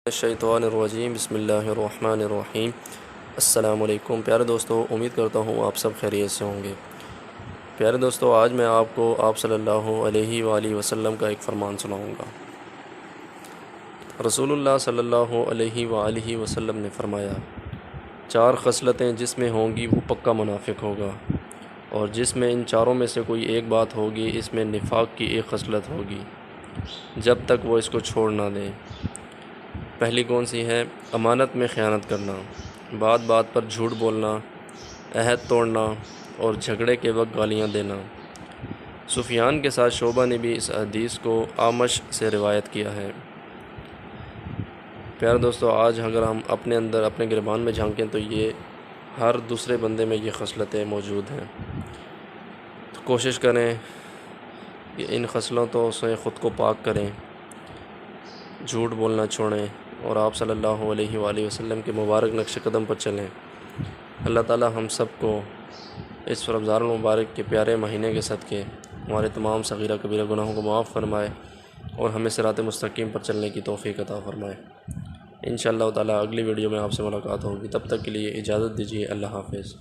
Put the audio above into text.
الشیطان الرجیم بسم اللہ الرحمن الرحیم۔ السلام علیکم پیارے دوستو، امید کرتا ہوں آپ سب خیریت سے ہوں گے۔ پیارے دوستو، آج میں آپ کو آپ صلی اللہ علیہ وآلہ وسلم کا ایک فرمان سناؤں گا۔ رسول اللہ صلی اللہ علیہ وآلہ وسلم نے فرمایا، 4 خصلتیں جس میں ہوں گی وہ پکا منافق ہوگا، اور جس میں ان چاروں میں سے کوئی ایک بات ہوگی اس میں نفاق کی ایک خصلت ہوگی جب تک وہ اس کو چھوڑ نہ دے۔ پہلی کون سی ہے؟ امانت میں خیانت کرنا، بات بات پر جھوٹ بولنا، عہد توڑنا اور جھگڑے کے وقت گالیاں دینا۔ سفیان کے ساتھ شعبہ نے بھی اس حدیث کو اعمش سے روایت کیا ہے۔ پیارے دوستو، آج اگر ہم اپنے اندر اپنے گریبان میں جھانکیں تو یہ ہر دوسرے بندے میں یہ خصلتیں موجود ہیں۔ تو کوشش کریں کہ ان خصلتوں سے خود کو پاک کریں، جھوٹ بولنا چھوڑیں اور آپ صلی اللہ علیہ وآلہ وسلم کے مبارک نقش قدم پر چلیں۔ اللہ تعالی ہم سب کو اس رمضان المبارک کے پیارے مہینے کے صدقے ہمارے تمام صغیرہ کبیرہ گناہوں کو معاف فرمائے اور ہمیں صراط مستقیم پر چلنے کی توفیق عطا فرمائے۔ انشاءاللہ تعالی اگلی ویڈیو میں آپ سے ملاقات ہوگی، تب تک کے لیے اجازت دیجیے۔ اللہ حافظ۔